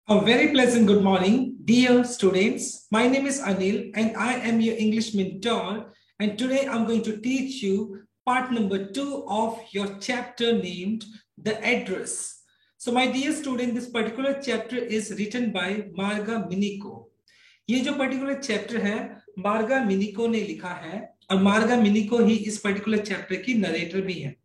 A very pleasant good morning, dear students. My name is Anil and I am your English mentor. And today I'm going to teach you part number 2 of your chapter named The Address. So my dear student, this particular chapter is written by Marga Miniko. ये जो particular chapter है मार्गा मिनिको ने लिखा है और मार्गा मिनिको ही इस पर्टिकुलर चैप्टर की नरेटर भी है।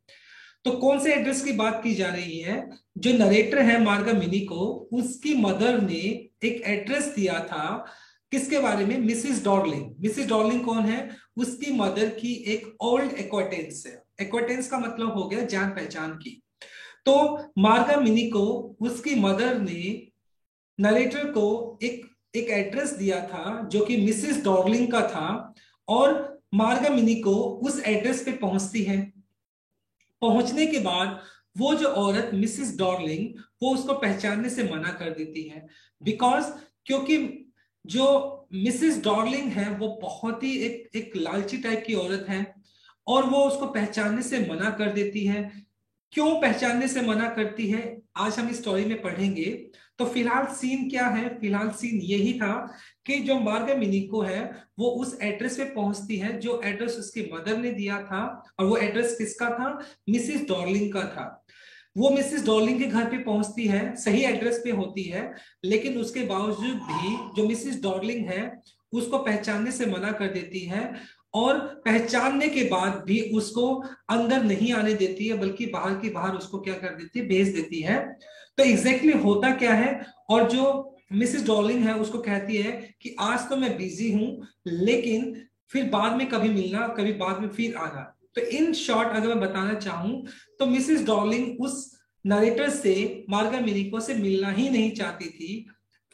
तो कौन से एड्रेस की बात की जा रही है? जो नरेटर है मार्गा मिनिको, उसकी मदर ने एक एड्रेस दिया था। किसके बारे में? Mrs Darling. मिसिस डॉर्लिंग कौन है? उसकी मदर की एक ओल्ड एक्वाटेंस है। एक्वाटेंस का मतलब हो गया जान पहचान की। तो मार्गा मिनिको, उसकी मदर ने नरेटर को एक एड्रेस दिया था जो कि मिसिस डॉर्लिंग का था और मार्गा मिनिको उस एड्रेस पे पहुंचती है। पहुंचने के बाद वो जो औरत मिसिस डॉर्लिंग, वो उसको पहचानने से मना कर देती है। क्योंकि जो मिसिस डॉर्लिंग है वो बहुत ही एक लालची टाइप की औरत है और वो उसको पहचानने से मना कर देती है। क्यों पहचानने से मना करती है, आज हम इस स्टोरी में पढ़ेंगे। तो फिलहाल सीन क्या है? फिलहाल सीन यही था कि जो मार्गा मिनिको है वो उस एड्रेस पे पहुंचती है जो एड्रेस उसकी मदर ने दिया था। और वो एड्रेस किसका था? मिसिस डॉर्लिंग का था। वो मिसिस डॉर्लिंग के घर पे पहुंचती है, सही एड्रेस पे होती है, लेकिन उसके बावजूद भी जो मिसिस डॉर्लिंग है उसको पहचानने से मना कर देती है और पहचानने के बाद भी उसको अंदर नहीं आने देती है, बल्कि बाहर की बाहर उसको क्या कर देती है? भेज देती है। तो एग्जैक्टली होता क्या है? और जो मिसिस डॉर्लिंग है उसको कहती है कि आज तो मैं बिजी हूं, लेकिन फिर बाद में कभी मिलना, कभी बाद में फिर आना। तो इन शॉर्ट अगर मैं बताना चाहूं तो मिसिस डॉर्लिंग उस नरेटर से, मार्गा मिनिको से मिलना ही नहीं चाहती थी।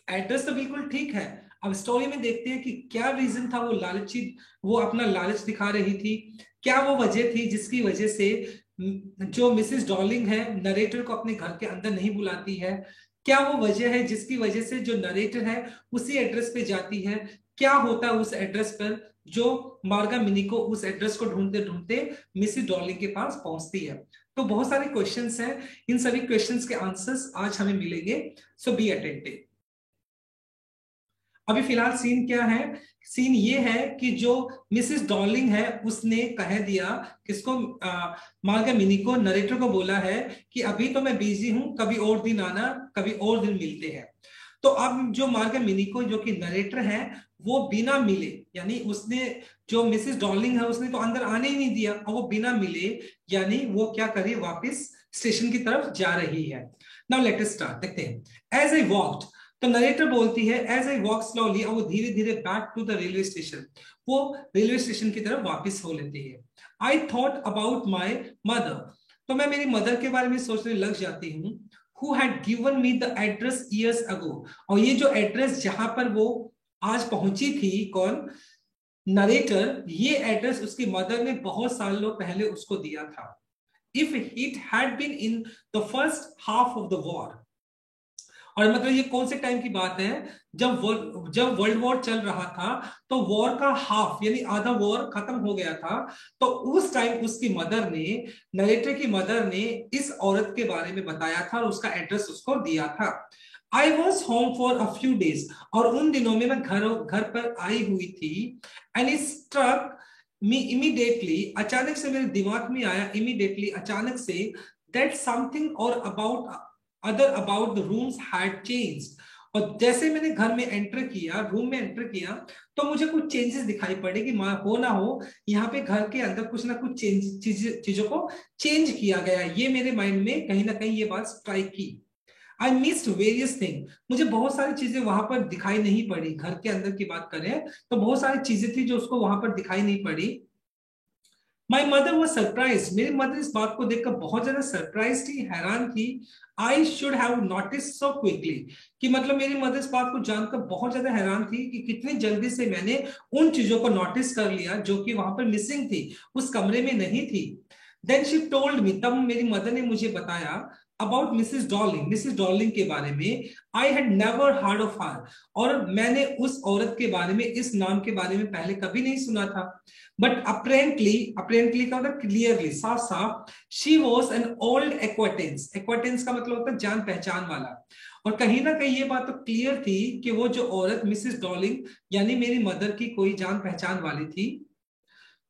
एड्रेस तो बिल्कुल ठीक है। अब स्टोरी में देखते हैं कि क्या रीजन था। वो लालची, वो अपना लालच दिखा रही थी। क्या वो वजह थी जिसकी वजह से जो मिसिस डॉर्लिंग है नरेटर को अपने घर के अंदर नहीं बुलाती है? क्या वो वजह है जिसकी वजह से जो नरेटर है उसी एड्रेस पे जाती है? क्या होता है उस एड्रेस पर जो मार्गा मिनिको उस एड्रेस को ढूंढते ढूंढते मिसिस डॉर्लिंग के पास पहुंचती है? तो बहुत सारे क्वेश्चंस हैं, इन सभी क्वेश्चंस के आंसर्स आज हमें मिलेंगे। सो बी अटेंटिव। अभी फिलहाल सीन क्या है? सीन ये है कि जो मिसिस डॉर्लिंग है उसने कह दिया किसको? मार्गा मिनिको, नरेटर को बोला है कि अभी तो मैं बिजी हूं, कभी और दिन आना, कभी और दिन मिलते हैं। तो अब जो मार्गा मिनिको जो कि नरेटर है वो बिना मिले, यानी उसने, जो मिसिस डॉर्लिंग है उसने तो अंदर आने ही नहीं दिया और वो बिना मिले, यानी वो क्या करी? वापस स्टेशन की तरफ जा रही है। Now let us start. देखते हैं। एज आई वॉक्ड, तो नरेटर बोलती है एज आई वॉक स्लोली, और वो धीरे धीरे back to the railway station, वो रेलवे स्टेशन की तरफ वापस हो लेती है। I thought about my mother, तो मैं मेरी मदर के बारे में सोचने लग जाती हूँ। Who had given me the address years ago, और ये जो एड्रेस जहां पर वो आज पहुंची थी, कौन? नरेटर, ये एड्रेस उसकी मदर ने बहुत सालों पहले उसको दिया था। If it had been in the first half of the war, और मतलब ये कौन से टाइम की बात है? जब वर्ल्ड वॉर चल रहा था, तो वॉर का हाफ यानी आधा वॉर खत्म हो गया था। तो उस टाइम उसकी मदर ने, नरेटर की मदर ने इस औरत के बारे में बताया था और उसका एड्रेस उसको दिया था। I was home for a few days, और उन दिनों में मैं घर पर आई हुई थी। And it struck me immediately, अचानक से मेरे दिमाग में आया, इमीडिएटली अचानक से, दैट समथिंग और about the rooms had changed. और जैसे मैंने घर में एंटर किया, रूम में एंटर किया, तो मुझे कुछ चेंजेस दिखाई पड़े कि हो ना हो यहाँ पे घर के अंदर कुछ ना कुछ चीजों को चेंज किया गया। ये मेरे माइंड में कहीं ना कहीं ये बात स्ट्राइक की। आई मिस्ड वेरियस थिंग, मुझे बहुत सारी चीजें वहां पर दिखाई नहीं पड़ी। घर के अंदर की बात करें तो बहुत सारी चीजें थी जो उसको वहां पर दिखाई नहीं पड़ी। माई मदर वो सरप्राइज, मेरी मदर इस बात को देखकर बहुत ज्यादा सरप्राइज थी, हैरान थी। I should have notice so quickly, कि मतलब मेरी मदर इस बात को जानकर बहुत ज्यादा हैरान थी कि कितनी जल्दी से मैंने उन चीजों को नोटिस कर लिया जो कि वहां पर मिसिंग थी, उस कमरे में नहीं थी। देन शी टोल्ड मी, तब मेरी मदर ने मुझे बताया अबाउट मिसेस डॉर्लिंग के बारे में, I had never heard of her, और मैंने उस औरत के बारे में, इस नाम के बारे में पहले कभी नहीं सुना था। बट अप्रेंटली का मतलब क्लियरली, साफ साफ, शी वॉज एन ओल्ड एक्वाटेंस। एक्वाटेंस का मतलब होता है जान पहचान वाला। और कहीं ना कहीं ये बात तो क्लियर थी कि वो जो औरत मिसेस डॉर्लिंग यानी मेरी मदर की कोई जान पहचान वाली थी,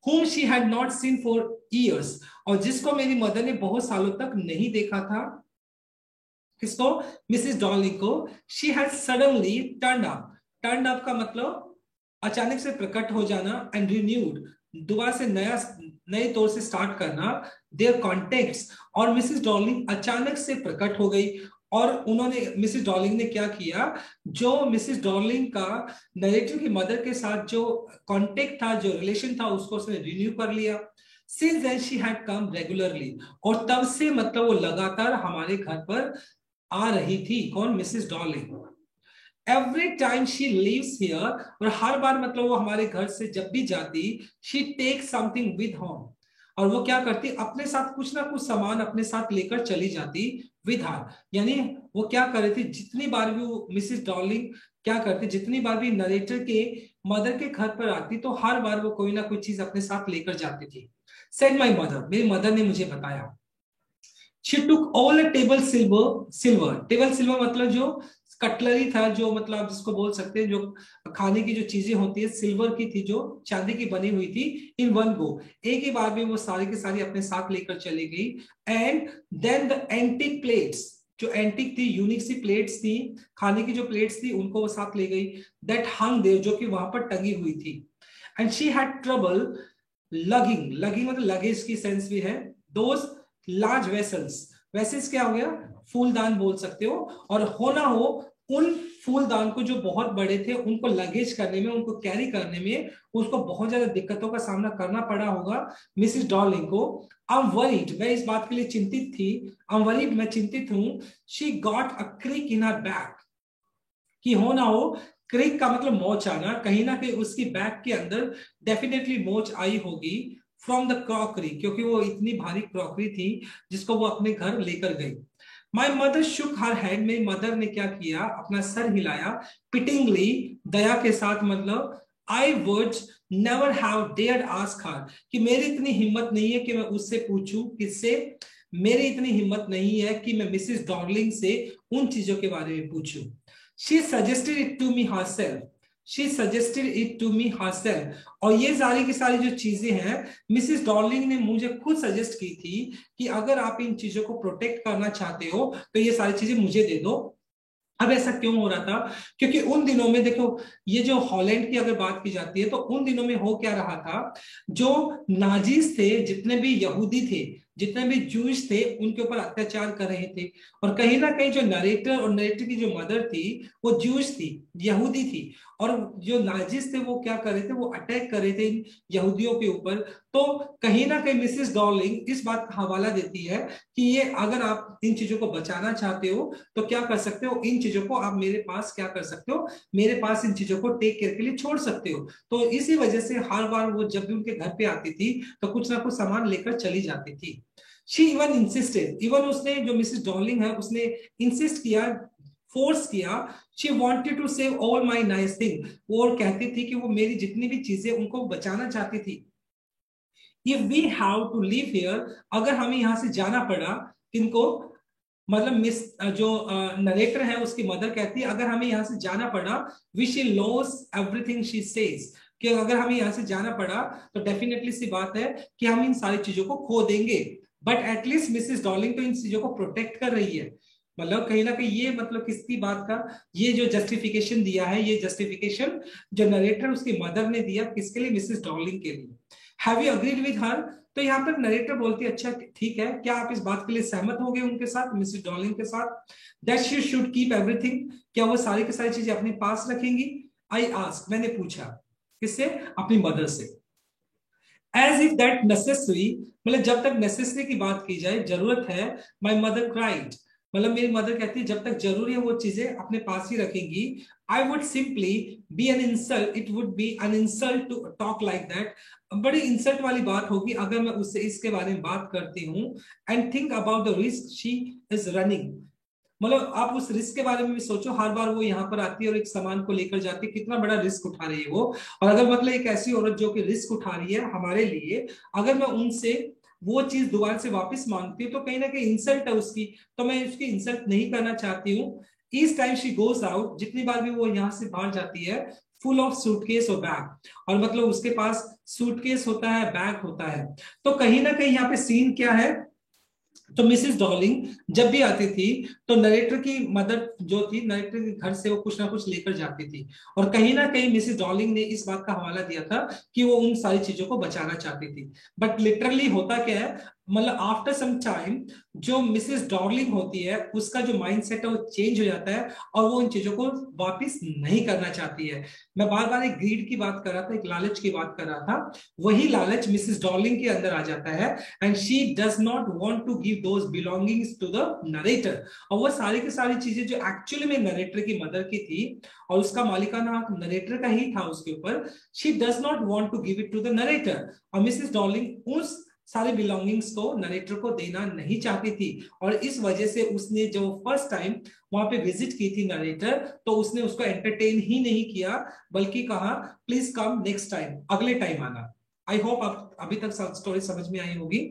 whom she had not seen for years, और जिसको मेरी मदर ने बहुत सालों तक नहीं देखा था। किसको? मिसेस डॉर्लिंग को। She had suddenly turn up. Turn up का मतलब अचानक से प्रकट हो जाना, एंड रिन्यूड, दोबारा से नए तौर से स्टार्ट करना, देयर कॉन्टेक्ट्स। और मिसेस डॉर्लिंग अचानक से प्रकट हो गई। और उन्होंने, मिसेस डॉर्लिंग ने क्या किया, जो मिसेस डॉर्लिंग का नरेटिव की मदर के साथ जो कॉन्टेक्ट था, जो रिलेशन था, उसको उसने रिन्यू कर लिया। Since then she had come regularly, और तब से मतलब वो लगातार हमारे घर पर आ रही थी। कौन? Mrs Dorling. Every time she lives here, और हर बार मतलब वो हमारे घर से जब भी जाती, she take something with home, और वो क्या करती, अपने साथ कुछ ना कुछ सामान अपने साथ लेकर चली जाती विद हर। यानी वो क्या कर रही थी, जितनी बार भी वो मिसेस डॉर्लिंग क्या करती, जितनी बार भी नरेटर के मदर के घर पर आती, तो हर बार वो कोई ना कोई चीज अपने साथ लेकर जाती थी। सेड माई मदर, मेरी मदर ने मुझे बताया। She took all a table silver, table silver मतलब जो कटलरी था, जो मतलब जिसको बोल सकते हैं, जो खाने की जो चीजें होती है, सिल्वर की थी, जो चांदी की बनी हुई थी, इन वन गो, एक ही बार में वो सारी की सारी अपने साथ लेकर चली गई। And then the antique plates, जो एंटीक थी, यूनिक सी प्लेट्स थी, खाने की जो प्लेट्स थी, उनको वो साथ ले गई। दैट हंग देयर, जो कि वहां पर टंगी हुई थी। And she had trouble logging मतलब लगेज की सेंस भी है, दोज लार्ज वेसल्स। वेसल्स क्या हो गया? फूलदान बोल सकते हो। और होना हो उन फूलदान को जो बहुत बड़े थे, उनको लगेज करने में, उनको कैरी करने में उसको बहुत ज्यादा दिक्कतों का सामना करना पड़ा होगा मिसेस डॉर्लिंग को। आई एम वरीड, मैं इस बात के लिए चिंतित थी। आई एम वरीड, मैं चिंतित हूं। She got a crick in her back, कि हो ना हो, क्रिक का मतलब मोच आना, कहीं ना कहीं उसकी बैग के अंदर डेफिनेटली मोच आई होगी फ्रॉम द क्रॉकरी, क्योंकि वो इतनी भारी क्रॉकरी थी जिसको वो अपने घर लेकर गई। My mother shook her hand, मेरी मदर ने क्या किया, अपना सर हिलाया, पिटिंगली, दया के साथ, मतलब I would never have dared ask her, कि मेरी इतनी हिम्मत नहीं है कि मैं उससे पूछूं। किससे? मेरी इतनी हिम्मत नहीं है कि मैं मिसेस डॉर्लिंग से उन चीजों के बारे में पूछूं। She suggested it to me herself. She suggested it to me herself. और ये सारी की सारी जो चीजें हैं, मिसेस डॉर्लिंग ने मुझे खुद सजेस्ट की थी कि अगर आप इन चीजों को प्रोटेक्ट करना चाहते हो तो ये सारी चीजें मुझे दे दो। अब ऐसा क्यों हो रहा था? क्योंकि उन दिनों में देखो, ये जो हॉलैंड की अगर बात की जाती है, तो उन दिनों में हो क्या रहा था, जो नाजीज थे, जितने भी यहूदी थे, जितने भी जूस थे, उनके ऊपर अत्याचार कर रहे थे। और कहीं ना कहीं जो नरेटर और नरेटर की जो मदर थी, वो जूस थी, यहूदी थी। और जो नाजीज थे वो क्या कर रहे थे, वो अटैक कर रहे थे इन यहूदियों के ऊपर। तो कहीं ना कहीं मिसेस डॉर्लिंग इस बात का हवाला देती है कि ये, अगर आप इन चीजों को बचाना चाहते हो तो क्या कर सकते हो, इन चीजों को आप मेरे पास क्या कर सकते हो, मेरे पास इन चीजों को टेक केयर के लिए छोड़ सकते हो। तो इसी वजह से हर बार वो जब भी उनके घर पे आती थी तो कुछ ना कुछ सामान लेकर चली जाती थी। शी इवन इंसिस्टेड, इवन उसने, जो मिसेस डॉर्लिंग है, उसने इंसिस्ट किया, फोर्स किया। She wanted to save all my nice thing, वो और कहती थी कि वो मेरी जितनी भी चीजें उनको बचाना चाहती थी। If we have to live here, अगर हमें यहां से जाना पड़ा, किनको, मतलब मिस, जो नरेटर है उसकी मदर कहती है, अगर हमें यहाँ से जाना पड़ा, वी शिल लॉस एवरीथिंग शी सेज, कि अगर हमें यहाँ से जाना पड़ा तो डेफिनेटली सी बात है कि हम इन सारी चीजों को खो देंगे। बट एटलीस्ट मिसेस डॉर्लिंग तो इन चीजों को प्रोटेक्ट कर रही है। मतलब कहीं ना कहीं ये, मतलब किसकी बात का, ये जो जस्टिफिकेशन दिया है, ये जस्टिफिकेशन जो नरेटर उसकी मदर ने दिया, किसके लिए? मिसेस डॉर्लिंग के लिए। Have you agreed with her? तो यहाँ पर नरेटर बोलती है, अच्छा ठीक है, क्या आप इस बात के लिए सहमत हो गए उनके साथ, मिसेस डॉर्लिंग के साथ, that she should keep everything, क्या वो सारी की सारी चीजें अपने पास रखेंगी? आई आस्क, मैंने पूछा, किससे? अपनी मदर से। एज इफ दैट नेसेसरी, मतलब जब तक नेसेसरी की बात की जाए, जरूरत है, माई मदर क्राइड, मतलब मेरी मदर कहती है जब तक जरूरी है वो चीजें अपने पास ही रखेंगी। I would simply be an insult, it would be an insult to talk like that. बड़ी इंसल्ट वाली बात होगी अगर मैं उससे इसके बारे में बात करती हूँ। And think about the risk she is running, मतलब आप उस रिस्क के बारे में भी सोचो, हर बार वो यहाँ पर आती है और एक सामान को लेकर जाती है, कितना बड़ा रिस्क उठा रही है वो। और अगर मतलब एक ऐसी औरत जो कि रिस्क उठा रही है हमारे लिए, अगर मैं उनसे वो चीज दोबारा से वापस मांगती हूँ तो कहीं ना कहीं इंसल्ट है उसकी, तो मैं उसकी इंसल्ट नहीं करना चाहती हूँ। Each time she goes out, जितनी बार भी वो यहाँ से बाहर जाती है, फुल ऑफ सूटकेस और बैग, और मतलब उसके पास सूटकेस होता है, बैग होता है। तो कहीं ना कहीं यहाँ पे सीन क्या है, तो मिसेस डॉर्लिंग जब भी आती थी तो नरेटर की मदर जो थी, नरेटर के घर से वो कुछ ना कुछ लेकर जाती थी, और कहीं ना कहीं मिसेस डॉर्लिंग ने इस बात का हवाला दिया था कि वो उन सारी चीजों को बचाना चाहती थी। बट लिटरली होता क्या है, मतलब आफ्टर सम टाइम जो मिसेस डॉर्लिंग होती है उसका जो माइंडसेट है वो चेंज हो जाता है, और वो इन चीजों को वापस नहीं करना चाहती है। मैं बार बार एक ग्रीड की बात कर रहा था, एक लालच की बात कर रहा था, वही लालच मिसेस डॉर्लिंग के अंदर आ जाता है। And she does not want to give those belongings to the narrator, और वो सारी की सारी चीजें जो एक्चुअली में नरेटर की मदर की थी और उसका मालिकाना हक नरेटर का ही था उसके ऊपर, she does not want to give it to the narrator. और मिसेस डॉर्लिंग उस सारे बिलोंगिंग्स को नरेटर को देना नहीं चाहती थी, और इस वजह से उसने जो फर्स्ट टाइम वहां पे विजिट की थी नरेटर, तो उसने उसको एंटरटेन ही नहीं किया, बल्कि कहा प्लीज कम नेक्स्ट टाइम, अगले टाइम आना। आई होप आप अभी तक स्टोरी समझ में आई होगी।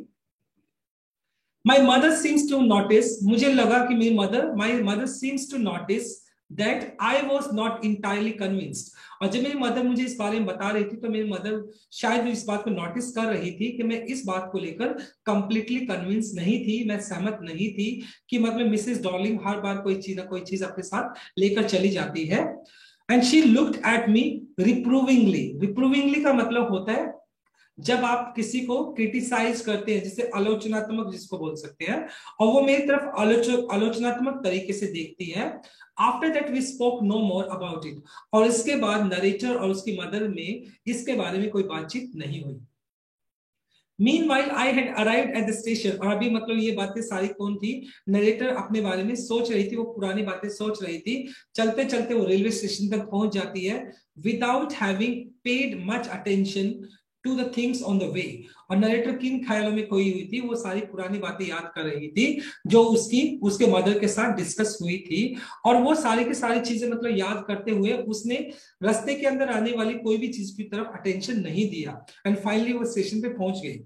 My mother seems to notice, मुझे लगा कि मेरी my mother seems to notice that I was not entirely convinced. और जब मेरी मदर मुझे इस बारे में बता रही थी तो मेरी मदर शायद इस बात को नोटिस कर रही थी कि मैं इस बात को लेकर कंप्लीटली कन्विंस नहीं थी, मैं सहमत नहीं थी कि मतलब मिसेस डॉर्लिंग हर बार कोई चीज अपने साथ लेकर चली जाती है। And she looked at me reprovingly, reprovingly का मतलब होता है जब आप किसी को क्रिटिसाइज करते हैं, जिसे आलोचनात्मक जिसको बोल सकते हैं, और वो मेरी तरफ आलोचनात्मक तरीके से देखती है। After that we spoke no more about it, और इसके बाद नरेटर और उसकी मदर में इसके बारे में कोई बातचीत नहीं हुई। Meanwhile, I had arrived at the station, और अभी मतलब ये बातें सारी कौन थी, नरेटर अपने बारे में सोच रही थी, वो पुरानी बातें सोच रही थी। चलते चलते वो रेलवे स्टेशन तक पहुंच जाती है, without having paid much attention to the things on the way. और नरेटर किन ख्यालों में खोई हुई थी, वो सारी पुरानी बातें याद कर रही थी जो उसकी उसके मदर के साथ डिस्कस हुई थी, और वो सारी की सारी चीजें मतलब याद करते हुए उसने रास्ते के अंदर आने वाली कोई भी चीज की तरफ अटेंशन नहीं दिया। एंड फाइनली वो स्टेशन पे पहुंच गई।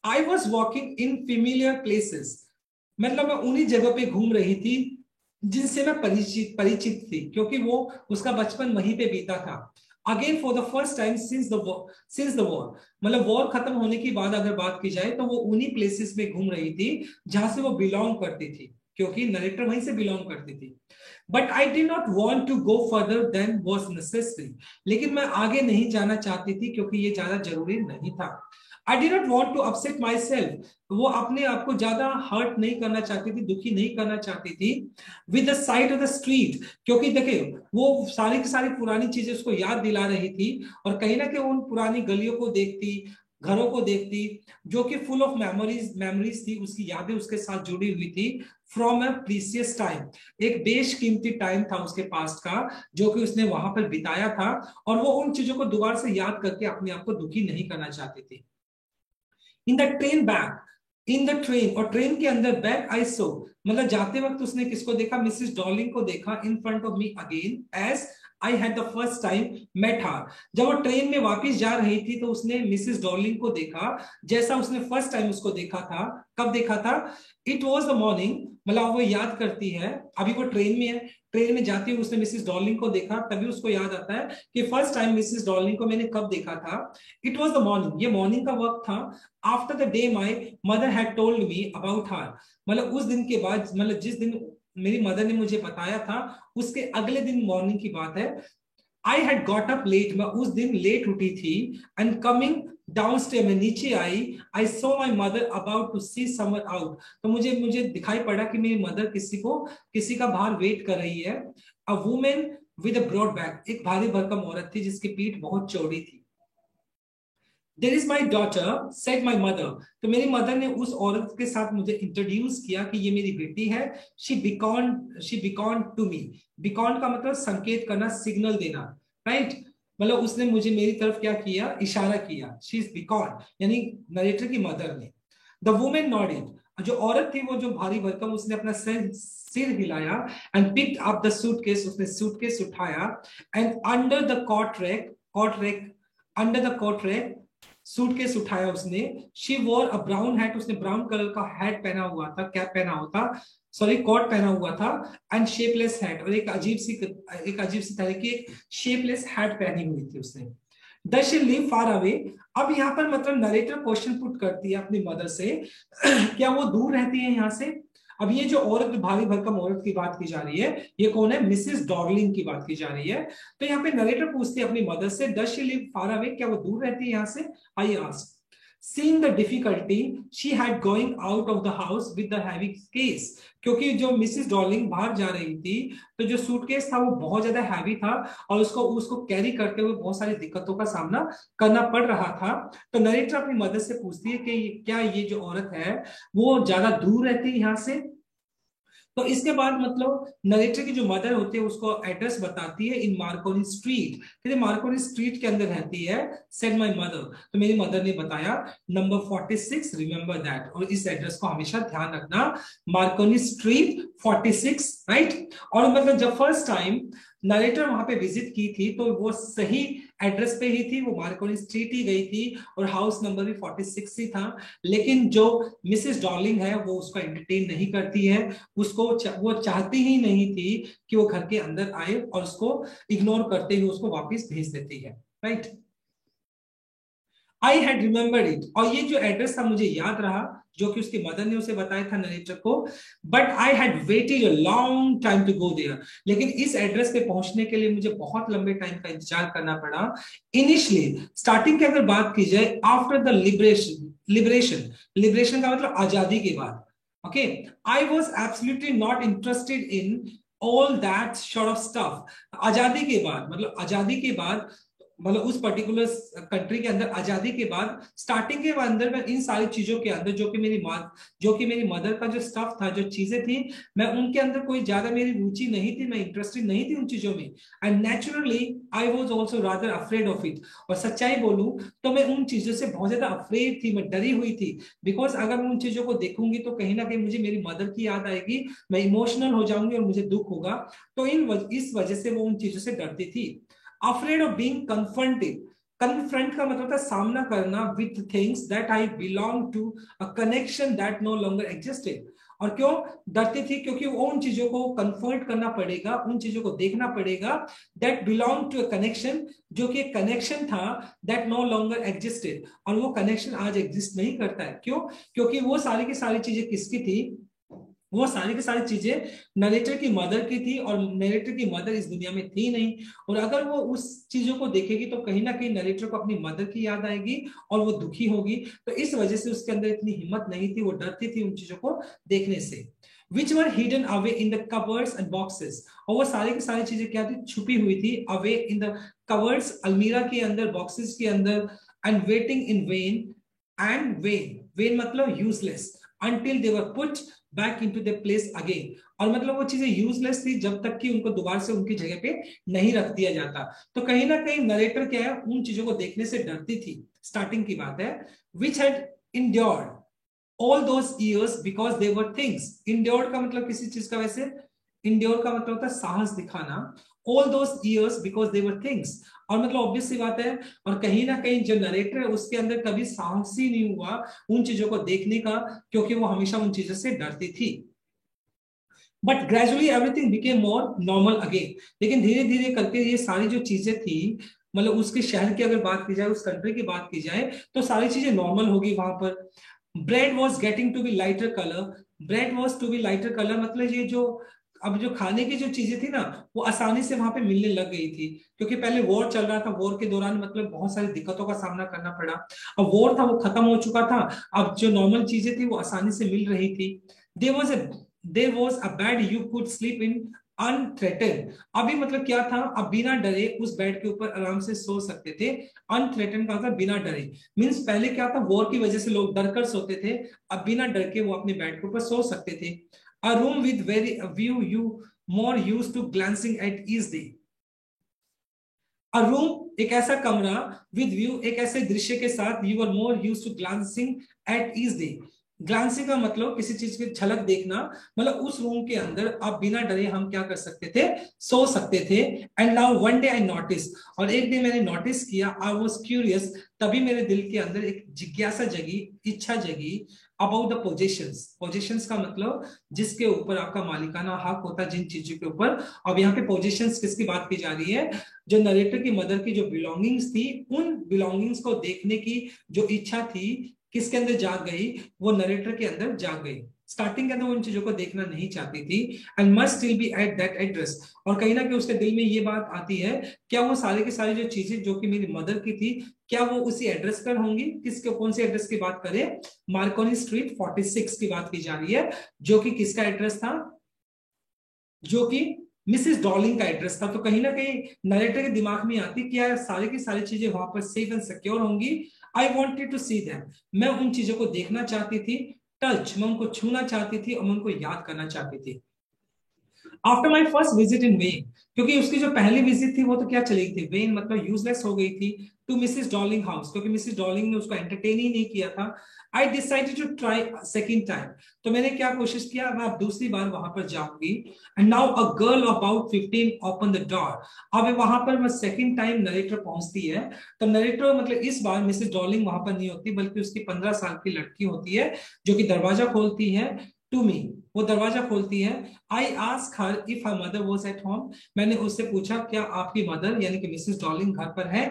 I was walking in familiar places, मतलब मैं उन्हीं जगह पे घूम रही थी जिनसे मैं परिचित परिचित थी, क्योंकि वो उसका बचपन वहीं पे बीता था। Again for the first time since the war, मतलब वॉर खत्म होने की बाद अगर बात की जाए तो वो उन्हीं प्लेसेस में घूम रही थी जहां से वो बिलोंग करती थी, क्योंकि नरेटर वहीं से बिलोंग करती थी। But I did not want to go further than was necessary, लेकिन मैं आगे नहीं जाना चाहती थी क्योंकि ये ज्यादा जरूरी नहीं था। I did not want to upset myself, वो अपने आप को ज्यादा हर्ट नहीं करना चाहती थी, दुखी नहीं करना चाहती थी with the side of the street, क्योंकि देखिए वो सारी की सारी पुरानी चीजें उसको याद दिला रही थी, और कहीं ना कहीं उन पुरानी गलियों को देखती, घरों को देखती, जो कि फुल ऑफ मेमोरीज थी, उसकी यादें उसके साथ जुड़ी हुई थी फ्रॉम अ प्रीसियस टाइम, एक बेशकीमती टाइम था उसके पास्ट का जो कि उसने वहां पर बिताया था, और वो उन चीजों को दोबारा से याद करके अपने आप को दुखी नहीं करना चाहती थी। In the train bag, in the train, और ट्रेन के अंदर बैग आई सो, मतलब जाते वक्त उसने किसको देखा, मिसेस डॉर्लिंग को देखा, in front of me again as I had the first time met her. जब वो ट्रेन में वापस जा रही थी तो उसने मिसेस डॉर्लिंग को देखा जैसा उसने फर्स्ट टाइम उसको देखा था। कब देखा था, इट वॉज द मॉर्निंग, मतलब वो याद करती है, अभी वो ट्रेन में है, ट्रेन में जाती हुई उसने मिसेस डॉर्लिंग को देखा, तभी उसको याद आता है कि फर्स्ट टाइम मिसेस डॉर्लिंग को मैंने कब देखा था। इट वॉज द मॉर्निंग, ये मॉर्निंग का वक्त था, after the day my mother had told me about her, मतलब उस दिन के बाद, मतलब जिस दिन मेरी मदर ने मुझे बताया था उसके अगले दिन मॉर्निंग की बात है। I had got up late, मैं उस दिन लेट उठी थी, एंड कमिंग डाउनस्टेयर, मैं नीचे आई, I saw my mother about to see someone out, तो मुझे मुझे दिखाई पड़ा कि मेरी मदर किसी का बाहर वेट कर रही है। A women with a broad back, एक भारी भरकम औरत थी जिसकी पीठ बहुत चौड़ी थी। There is my daughter said my mother, तो मेरी मदर ने उस औरत के साथ मुझे इंट्रोड्यूस किया कि ये मेरी बेटी है। She beckon to me, beckon का मतलब संकेत करना, सिग्नल देना, राइट मतलब उसने मुझे मेरी तरफ क्या किया, इशारा किया। शी इज बिकॉन यानी नरेटर की मदर ने। द वुमेन नॉडेड, जो औरत थी वो जो भारी भरकम, उसने अपना सिर हिलाया। And picked up the suitcase, उसने सूटकेस उठाया। And under the cot rack under the cot rack suitcase उठाया उसने। She wore a brown hat, उसने ब्राउन कलर का हैट पहना हुआ था, कैप पहना हुआ था, सॉरी कोट पहना हुआ था। एंड शेपलेस हैट, और एक अजीब सी तरह की एक शेपलेस हैट पहनी हुई थी उसने। Does she live far away? अब यहाँ पर मतलब नरेटर क्वेश्चन पुट करती है अपनी मदर से क्या वो दूर रहती है यहाँ से। अब ये जो औरत, भारी भरकम औरत की बात की जा रही है, ये कौन है, मिसेस डॉर्लिंग की बात की जा रही है। तो यहाँ पे नरेटर पूछती है अपनी मदर से, does she live far away, क्या वो दूर रहती है यहाँ से। I ask, seeing the difficulty she had going out of the house with the heavy case, क्योंकि जो मिसेस डॉर्लिंग बाहर जा रही थी तो जो सूटकेस था वो बहुत ज्यादा हैवी था और उसको कैरी करते हुए बहुत सारी दिक्कतों का सामना करना पड़ रहा था। तो नरेटर अपनी मदद से पूछती है कि क्या ये जो औरत है वो ज्यादा दूर रहती है यहाँ से। तो इसके बाद मतलब नरेटर की जो मदर होती है उसको एड्रेस बताती है, इन मार्कोनी स्ट्रीट, कहते मार्कोनी स्ट्रीट के अंदर रहती है। सेड माय मदर, तो मेरी मदर ने बताया, नंबर 46, रिमेंबर दैट, और इस एड्रेस को हमेशा ध्यान रखना, मार्कोनी स्ट्रीट 46, राइट। और मतलब जब फर्स्ट टाइम नरेटर वहां पे विजिट की थी तो वो सही एड्रेस पे ही थी, वो मार्कोनी स्ट्रीट ही गई थी और हाउस नंबर भी 46 ही था। लेकिन जो मिसेस डॉर्लिंग है वो उसको एंटरटेन नहीं करती है, वो चाहती ही नहीं थी कि वो घर के अंदर आए और उसको इग्नोर करते हुए उसको वापस भेज देती है, right. I had remembered it, और ये जो एड्रेस था मुझे याद रहा जो कि उसकी मदर ने उसे बताया था नरेटर को। But I had waited a long time to go there, लेकिन इस एड्रेस पे पहुंचने के लिए मुझे बहुत लंबे टाइम का इंतजार करना पड़ा। इनिशियली स्टार्टिंग की अगर बात की जाए, आफ्टर द लिबरेशन का मतलब आजादी के बाद, okay, I was absolutely not interested in all that sort of stuff. आजादी के बाद मतलब आजादी के बाद मतलब उस पर्टिकुलर कंट्री के अंदर आजादी के बाद स्टार्टिंग के अंदर मैं इन सारी चीजों के अंदर जो कि मेरी मदर का जो स्टफ था, जो चीजें थी, मैं उनके अंदर कोई ज्यादा मेरी रुचि नहीं थी, मैं इंटरेस्टेड नहीं थी उन चीजों में। And naturally I was also rather afraid of it, और सच्चाई बोलूं तो मैं उन चीजों से बहुत ज्यादा अफ्रेड थी, मैं डरी हुई थी। बिकॉज अगर मैं उन चीजों को देखूंगी तो कहीं ना कहीं मुझे मेरी मदर की याद आएगी, मैं इमोशनल हो जाऊंगी और मुझे दुख होगा। तो इस वजह से वो उन चीजों से डरती थी। Afraid of being confronted, confront का मतलब था सामना करना, with things that I belong to, a connection that no longer existed। और क्यों डरती थी, क्योंकि वो उन चीजों को कन्फर्ट करना पड़ेगा, उन चीजों को देखना पड़ेगा, that belong to a connection, जो कि कनेक्शन था, that no longer existed, और वो कनेक्शन आज एग्जिस्ट नहीं करता है। क्यों, क्योंकि वो सारी की सारी चीजें किसकी थी, वो सारी की सारी चीजें नरेटर की मदर की थी, और नरेटर की मदर इस दुनिया में थी नहीं। और अगर वो उस चीजों को देखेगी तो कहीं ना कहीं नरेटर को अपनी मदर की याद आएगी और वो दुखी होगी। तो इस वजह से उसके अंदर इतनी हिम्मत नहीं थी, वो डरती थी उन चीजों को देखने से। Which were hidden away in the covers and boxes, और वो सारी की सारी चीजें क्या थी, छुपी हुई थी, अवे इन द कवर्स, अलमीरा के अंदर, बॉक्सेस के अंदर, एंड वेटिंग इन वेन मतलब useless, until they were put back into their place again, और मतलब वो चीजें यूजलेस थी जब तक कि उनको दोबारा से उनकी जगह पे नहीं रख दिया जाता। तो कहीं ना कहीं नरेटर क्या है, उन चीजों को देखने से डरती थी, स्टार्टिंग की बात है। which had endured all those years because they were things, endured का मतलब किसी चीज का, वैसे endure का मतलब होता है साहस दिखाना, all those years because they were things, और मतलब ऑब्वियस सी बात है। और कहीं ना कहीं जो नरेटर है उसके अंदर कभी साहस ही नहीं हुआ उन चीजों को देखने का, क्योंकि वो हमेशा उन चीजों से डरती थी। But gradually everything became more normal again, लेकिन धीरे धीरे करके ये सारी जो चीजें थी, मतलब उसके शहर की अगर बात की जाए, उस कंट्री की बात की जाए, तो सारी चीजें नॉर्मल होगी वहां पर। Bread was getting to be lighter colour, bread was to be lighter colour मतलब ये जो अब जो खाने की जो चीजें थी ना, वो आसानी से वहां पे मिलने लग गई थी, क्योंकि पहले वॉर चल रहा था, वॉर के दौरान मतलब बहुत सारी दिक्कतों का सामना करना पड़ा। अब वॉर था वो खत्म हो चुका था, अब जो नॉर्मल चीजें थी वो आसानी से मिल रही थी। There was there was a bed you could sleep in unthreatened. अभी मतलब क्या था, अब बिना डरे उस बेड के ऊपर आराम से सो सकते थे। अनथ्रेटेड का मतलब बिना डरे, मींस पहले क्या था, वॉर की वजह से लोग डर कर सोते थे, अब बिना डर के वो अपने बेड के ऊपर सो सकते थे। A room with very view you more used to glancing at ease. A room एक ऐसा कमरा विद व्यू, एक ऐसे दृश्य के साथ, you are more used to glancing at ease day. Glancing का मतलब किसी चीज की झलक देखना, मतलब उस रूम के अंदर आप बिना डरे हम क्या कर सकते थे, सो सकते थे। And now one day I notice, और एक दिन मैंने नोटिस किया, आई वाज क्यूरियस, तभी मेरे दिल के अंदर एक जिज्ञासा जगी, इच्छा जगी, अबाउट द पोजेशंस। पोजेशंस का मतलब जिसके ऊपर आपका मालिकाना हक होता है, जिन चीजों के ऊपर। अब यहाँ पे पोजेशंस किसकी बात की जा रही है, जो नरेटर की मदर की जो बिलोंगिंग्स थी, उन बिलोंगिंग्स को देखने की जो इच्छा थी किसके अंदर जाग गई, वो नरेटर के अंदर जाग गई। स्टार्टिंग के अंदर उन चीजों को देखना नहीं चाहती थी, and must still be at that address. और कहीं ना कहीं उसके दिल में ये बात आती है, क्या वो सारे के सारे जो चीजें जो कि मेरी मदर की थी, क्या वो उसी एड्रेस पर होंगी। किसके, कौन से एड्रेस की बात करें, मार्कोनी स्ट्रीट 46 की बात की जा रही है, जो कि किसका एड्रेस था, जो कि मिसेस डॉर्लिंग का एड्रेस था। तो कहीं ना कहीं नरेटर के दिमाग में आती कि यार सारी की सारी चीजें वहां पर सेफ एंड सिक्योर होंगी। I wanted to see them, मैं उन चीजों को देखना चाहती थी। टच, मैं उनको छूना चाहती थी और मैं उनको याद करना चाहती थी। After my first visit in when, क्योंकि उसकी जो पहली विजिट थी वो तो क्या चली गई थी, वेन मतलब यूजलेस हो गई थी, टू मिसेस डॉर्लिंग हाउस, क्योंकि मिसेस डॉर्लिंग ने उसको एंटरटेन ही नहीं किया था। I decided to try second time, तो मैंने क्या कोशिश किया, मैं अब दूसरी बार वहां पर जाऊंगी। And now a girl about 15 open the door. अब वहां पर मैं सेकेंड टाइम नरेटर पहुंचती है, तो नरेटर मतलब इस बार मिसेस डॉर्लिंग वहां पर नहीं होती, बल्कि उसकी 15 साल की लड़की होती है, जो कि दरवाजा खोलती है टू मी, वो दरवाजा खोलती है। I ask her if her mother was at home, मैंने उससे पूछा क्या आपकी मदर यानी कि मिसेस डॉर्लिंग घर पर है।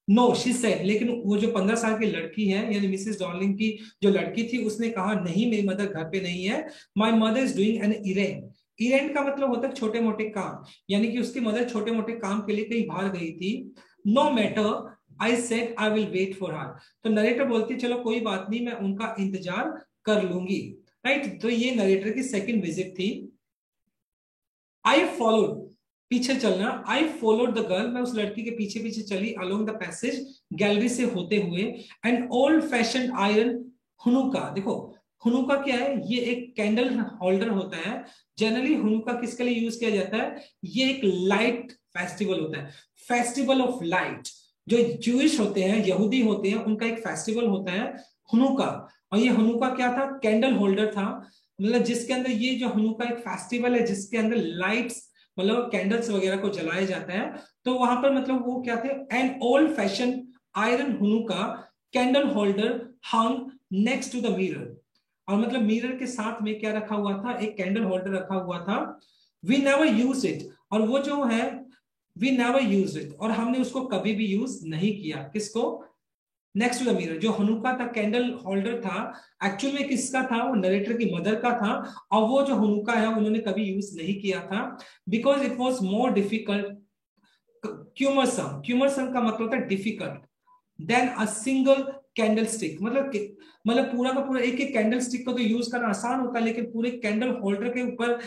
नो शी सेड, लेकिन वो जो 15 साल की लड़की है यानी मिसेस डॉर्लिंग की जो लड़की थी, उसने कहा नहीं मेरी मदर घर पे नहीं है। My mother is doing an errand. Errand का मतलब होता है छोटे मोटे काम, यानी कि उसकी मदर छोटे मोटे काम के लिए कहीं बाहर गई थी। No matter, I said I will wait for her. तो नरेटर बोलती चलो कोई बात नहीं, मैं उनका इंतजार कर लूंगी। राइट, तो ये नरेटर की सेकंड विजिट थी। आई फॉलोड, पीछे चलना, आई फॉलोड द गर्ल, मैं उस लड़की के पीछे पीछे चली अलोंग द पैसेज, गैलरी से होते हुए। एंड ओल्ड फैशन आयरन हुनुका, देखो हुनुका क्या है, ये एक कैंडल होल्डर होता है। जनरली हुनुका किसके लिए यूज किया जाता है, ये एक लाइट फेस्टिवल होता है, फेस्टिवल ऑफ लाइट। जो जूइश होते हैं, यहूदी होते हैं, उनका एक फेस्टिवल होता है हुनुका। और ये हुनुका क्या था, कैंडल होल्डर था, मतलब जिसके अंदर ये जो हनुका एक फेस्टिवल है जिसके अंदर लाइट्स मतलब कैंडल्स वगैरह को जलाया जाता है। तो वहां पर मतलब वो क्या थे, an old fashion iron Hanukkah candle holder hung next to the mirror. और मतलब मिरर के साथ में क्या रखा हुआ था, एक कैंडल होल्डर रखा हुआ था। वी नेवर यूज इट, और वो जो है वी नेवर यूज इट, और हमने उसको कभी भी यूज नहीं किया। किसको, नेक्स्ट टू द मिरर, जो हनुका था कैंडल होल्डर था, एक्चुअल में किसका था, वो नरेटर की मदर का था। और वो जो हनुका है उन्होंने कभी यूज नहीं किया था, because it was more difficult. Cumbersome, cumbersome का मतलब होता है difficult, then a single candlestick, मतलब पूरा का पूरा एक एक कैंडल स्टिक को तो यूज करना आसान होता है, लेकिन पूरे कैंडल होल्डर के ऊपर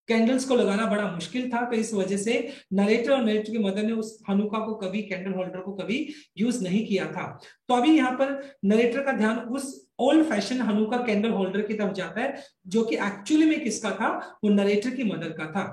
कैंडल्स को लगाना बड़ा मुश्किल था। तो इस वजह से नरेटर और नरेटर की मदर ने उस हनुका को कभी, कैंडल होल्डर को कभी यूज नहीं किया था। तो अभी यहाँ पर नरेटर का ध्यान उस old fashion Hanukkah candle holder की तरफ जाता है, जो कि एक्चुअली में किसका था, वो नरेटर की मदर का था।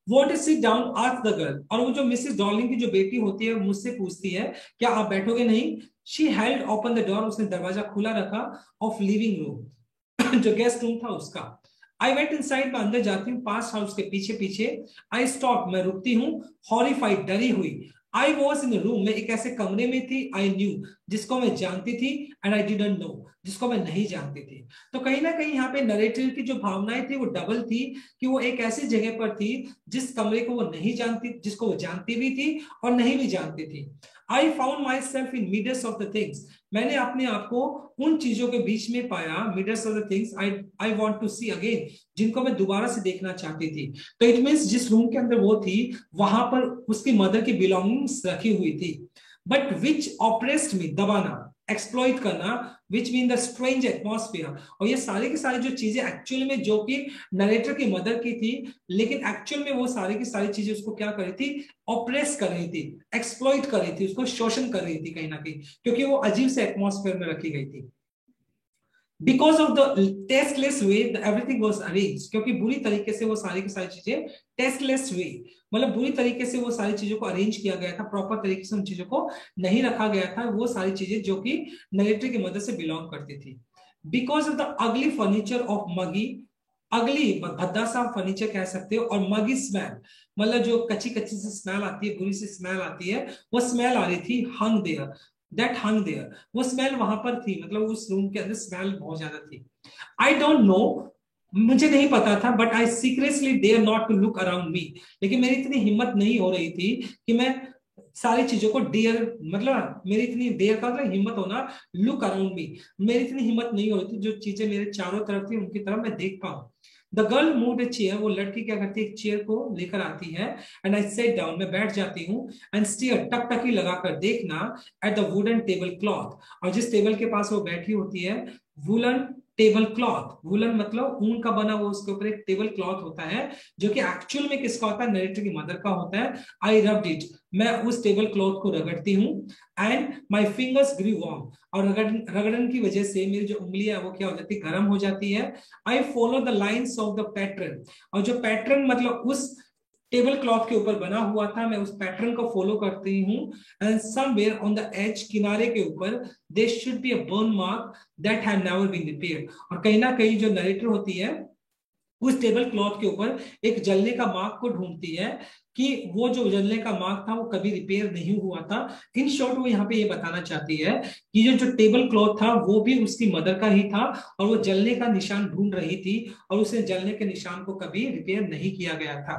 Want to sit down, ask the girl, और वो जो मिसेस डॉर्लिंग की जो बेटी होती है मुझसे पूछती है क्या आप बैठोगे नहीं। She held open the door, उसने दरवाजा खुला रखा, ऑफ लिविंग रूम जो गेस्ट रूम था उसका। आई वेंट इनसाइड, मैं अंदर जाती हूँ, पास हाउस के पीछे पीछे। आई स्टॉप, मैं रुकती हूँ, हॉरिफाइड, डरी हुई। आई वॉज इन रूम, मैं एक ऐसे कमरे में थी, आई न्यू, जिसको मैं जानती थी, एंड आई डिडंट नो, जिसको मैं नहीं जानती थी। तो कहीं ना कहीं यहाँ पे नरेटिव की जो भावनाएं थी वो डबल थी, कि वो एक ऐसी जगह पर थी जिस कमरे को वो नहीं जानती, जिसको वो जानती भी थी और नहीं भी जानती थी। I found my self in midst of the things, मैंने अपने आप को उन चीजों के बीच में पाया, midst of the things I want to see again, जिनको मैं दोबारा से देखना चाहती थी। तो इट मींस जिस रूम के अंदर वो थी वहां पर उसकी मदर की बिलोंगिंग्स रखी हुई थी, बट विच ऑपरेस्ड मी, दबाना, एक्सप्लॉइट करना, which mean the strange atmosphere. और ये सारी की सारी जो चीजें एक्चुअल में जो कि नरेटर की मदर की थी, लेकिन एक्चुअल में वो सारी की सारी चीजें उसको क्या कर रही थी, ऑप्रेस कर रही थी, एक्सप्लॉइट कर रही थी, उसको शोषण कर रही थी कहीं ना कहीं, क्योंकि वो अजीब से एटमॉस्फेयर में रखी गई थी। Because of the tasteless way everything was arrange, क्योंकि बुरी तरीके से वो सारी की सारी चीजें, टेस्टलेस वे मतलब बुरी तरीके से वो सारी चीजों को अरेंज किया गया था, प्रॉपर तरीके से उन चीजों को नहीं रखा गया था, वो सारी चीजें जो कि नरेटर की मदद से बिलोंग करती थी। Because of the ugly furniture of Muggie, ugly भद्दा सा फर्नीचर कह सकते हो, और मगी स्मेल मतलब जो कच्ची कच्ची सी स्मेल आती है, बुरी सी स्मेल आती है, वो स्मेल आ रही थी, हंग देयर, दैट हंग देयर, वो स्मेल वहां पर थी, मतलब उस रूम के अंदर स्मेल बहुत ज्यादा थी। आई डोंट नो, मुझे नहीं पता था, but I secretly dare not to look around me, लेकिन मेरी इतनी हिम्मत नहीं हो रही थी कि मैं सारी चीजों को डेयर, मतलब मेरी इतनी डेयर का मतलब हिम्मत होना, लुक अराउंड मी, मेरी इतनी हिम्मत नहीं हो रही थी जो चीजें मेरे चारों तरफ थी उनकी तरफ मैं देख पाऊं। The girl move a chair, वो लड़की क्या करती है, एक चेयर को लेकर आती है, एंड आई सेट डाउन, मैं बैठ जाती हूँ, एंड स्टीयर टकटकी लगाकर देखना at the wooden table cloth, और जिस टेबल के पास वो बैठी होती है, वुलन टेबल क्लॉथ, वुलन मतलब ऊन का बना हुआ, उसके ऊपर एक टेबल क्लॉथ होता है, जो कि एक्चुअल में किसका होता है, नरेटर की मदर का होता है। आई रब्ड इट, मैं उस टेबल क्लॉथ को रगड़ती हूँ, and my fingers grew warm, और रगड़न की वजह से मेरी जो उंगलियां वो क्या हो जाती है, गर्म हो जाती है। I follow the lines of the pattern, और जो पैटर्न मतलब उस टेबल क्लॉथ के ऊपर बना हुआ था, मैं उस पैटर्न को फॉलो करती हूँ, and somewhere on the edge, किनारे के ऊपर, there should be a burn mark that had never been repaired, और कहीं ना कहीं जो नरेटर होती है उस टेबल क्लॉथ के ऊपर एक जलने का मार्क को ढूंढती है, कि वो जो जलने का मार्क था वो कभी रिपेयर नहीं हुआ था। इन शॉर्ट वो यहाँ पे ये बताना चाहती है कि जो टेबल क्लॉथ था वो भी उसकी मदर का ही था, और वो जलने का निशान ढूंढ रही थी, और उसे जलने के निशान को कभी रिपेयर नहीं किया गया था।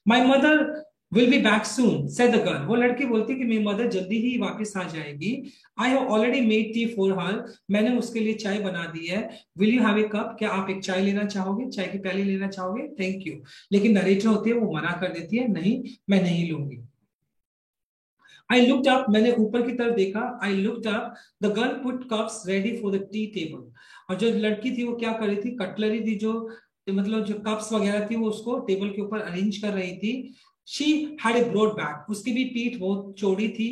My mother will be back soon said the girl, वो लड़की बोलती कि मेरी मदर जल्दी ही वापस आ जाएगी। I have already made tea for her, मैंने उसके लिए चाय बना दी है। Will you have a cup, क्या आप एक चाय लेना चाहोगे, चाय की प्याली लेना चाहोगे, थैंक यू। लेकिन नरेटर होती है वो मना कर देती है, नहीं मैं नहीं लूंगी। आई लुक्ड अप, मैंने ऊपर की तरफ देखा, I looked up, the girl put cups ready for the tea table, और जो लड़की थी वो क्या कर रही थी, कटलरी थी जो, मतलब जो कप्स वगैरह थी वो उसको टेबल के ऊपर अरेंज कर रही थी। She had a broad back, उसकी भी पीठ बहुत चौड़ी थी,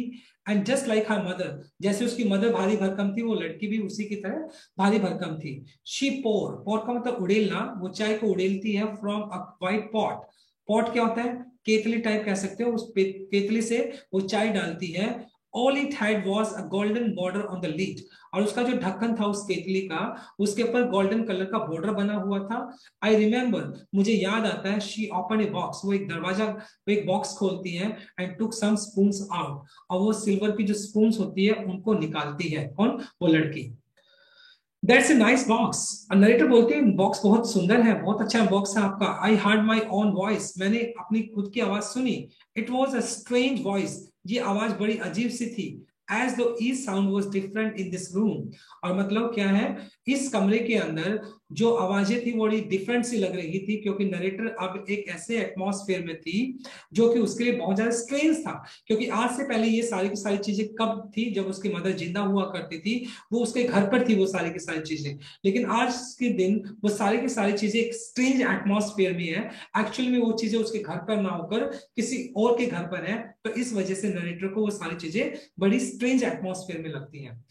and just like her mother, जैसे उसकी मदर भारी भरकम थी, वो लड़की भी उसी की तरह भारी भरकम थी। शी पोर, पोर का मतलब उड़ेलना, वो चाय को उड़ेलती है from a white pot, pot क्या होता है, केतली टाइप कह सकते हो, उस केतली से वो चाय डालती है। All it had was a golden border on the lead, और उसका जो ढक्कन था उस केतली का, उसके ऊपर गोल्डन कलर का बॉर्डर बना हुआ था। आई रिमेम्बर, मुझे याद आता है, शी ओपन ए बॉक्स, वो एक दरवाजा, वो एक बॉक्स खोलती है, and took some spoons out, और वो सिल्वर की जो स्पून्स होती है उनको निकालती है, कौन, वो लड़की। That's a nice box, narrator बोलते हैं बॉक्स बहुत सुंदर है, बहुत अच्छा बॉक्स है आपका। I heard my own voice, मैंने अपनी खुद की आवाज सुनी। It was a strange voice, ये आवाज बड़ी अजीब सी थी। एज दो each sound was different in this room, और मतलब क्या है, इस कमरे के अंदर जो आवाजें थी बड़ी डिफरेंट सी लग रही थी, क्योंकि नरेटर अब एक ऐसे एटमॉस्फेयर में थी जो कि उसके लिए बहुत ज्यादा स्ट्रेंज था। क्योंकि आज से पहले ये सारी की सारी चीजें कब थी, जब उसकी मदर जिंदा हुआ करती थी, वो उसके घर पर थी वो सारी की सारी चीजें, लेकिन आज के दिन वो सारी की सारी चीजें एक स्ट्रेंज एटमॉस्फेयर में है। एक्चुअली में वो चीजें उसके घर पर ना होकर किसी और के घर पर है, तो इस वजह से नरेटर को वो सारी चीजें बड़ी स्ट्रेंज एटमॉस्फेयर में लगती हैं।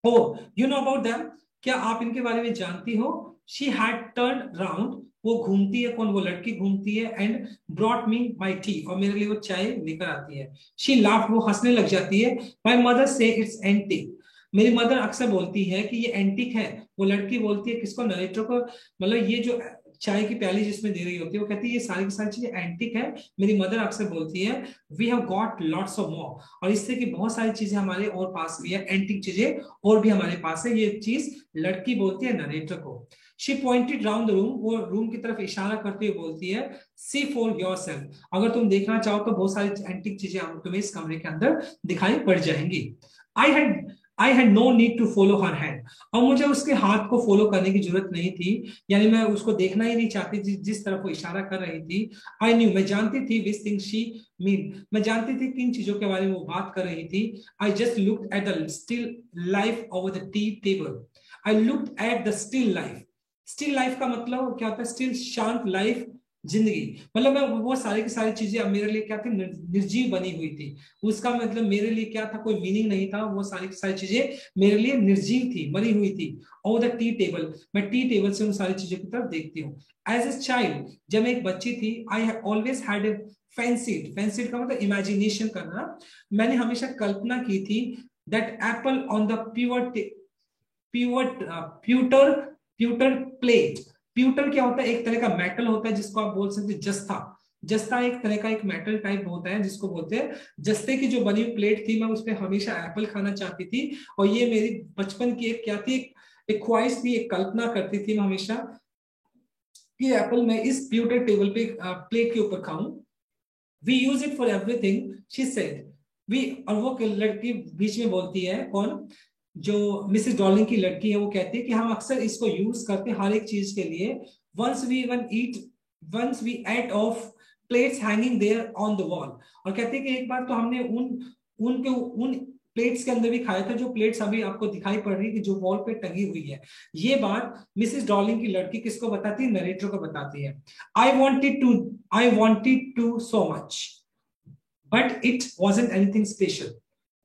ओ यू नो अबाउट दैम, क्या आप इनके बारे में जानती हो। शी हैड टर्न राउंड, वो घूमती है, कौन, वो लड़की घूमती है, and brought me my T, और मेरे लिए वो चाय लेकर आती है। शी लाफ्ड, वो हंसने लग जाती है। माई मदर से इट्स एंटिक, मेरी मदर अक्सर बोलती है कि ये एंटिक है। वो लड़की बोलती है किसको, नरेटर को, मतलब ये जो चाय की प्याली जिसमें दे रही होती है, वो कहती है ये सारी की सारी चीजें एंटिक है। मेरी मदर अक्सर बोलती है we have got lots of more, और इससे कि बहुत सारी चीजें हमारे और पास भी है, एंटिक चीजें और भी हमारे पास है। ये चीज लड़की बोलती है नरेटर को। She pointed round the room, वो रूम की तरफ इशारा करते हुए बोलती है सी फॉर योरसेल्फ, अगर तुम देखना चाहो तो बहुत सारी एंटिक चीजें तुम्हें इस कमरे के अंदर दिखाई पड़ जाएंगी। I had I had no need to follow her hand, और मुझे उसके हाथ को फॉलो करने की जरूरत नहीं थी, यानी मैं उसको देखना ही नहीं चाहती थी जिस तरफ वो इशारा कर रही थी। आई न्यू, मैं जानती थी विच थिंग शी मीन, मैं जानती थी किन चीजों के बारे में वो बात कर रही थी। I just looked at the still life over the tea table. I looked at the still life. Still life का मतलब क्या होता है? स्टिल, शांत लाइफ, जिंदगी। मतलब मैं वो सारी की सारी चीजें अब मेरे लिए क्या थी? निर्जीव बनी हुई थी। उसका मतलब मेरे लिए क्या था? कोई मीनिंग नहीं था। वो सारी की सारी चीजें मेरे लिए निर्जीव थी, मरी हुई थी। और द टी टेबल, मैं टी टेबल से उन सारी चीजों की तरफ देखती हूँ। एज ए चाइल्ड, जब मैं एक बच्ची थी, I have always had a fancied, fancied का मतलब इमेजिनेशन करना। मैंने हमेशा कल्पना की थी that Apple on the pure pure pewter pewter plate. Pewter क्या होता है? एक तरह का मेटल होता है जिसको आप बोल सकते हैं जस्ता। जस्ता एक तरह का एक मेटल टाइप होता है जिसको बोलते हैं। जस्ते की जो बनी हुई प्लेट थी, मैं उसमें हमेशा एप्पल खाना चाहती थी। और ये मेरी बचपन की एक क्या थी? एक ख्वाहिश थी, एक कल्पना करती थी मैं हमेशा कि एप्पल मैं इस प्यूटर टेबल पे प्लेट के ऊपर खाऊं। We use it for everything, she said. We, और वो लड़की बीच में बोलती है, कौन? जो मिसेस डॉलिंग की लड़की है, वो कहती है कि हम अक्सर इसको यूज करते हैं हर एक चीज के लिए। Once we one eat once we ate off plates hanging there on the wall. और कहते हैं कि एक बार तो हमने उन प्लेट्स के अंदर भी खाया था, जो प्लेट्स अभी आपको दिखाई पड़ रही है कि जो वॉल पे टंगी हुई है। ये बात मिसेस डॉलिंग की लड़की किसको बताती है? नरेटर को बताती है। I wanted to I wanted to so much, but it wasn't anything special.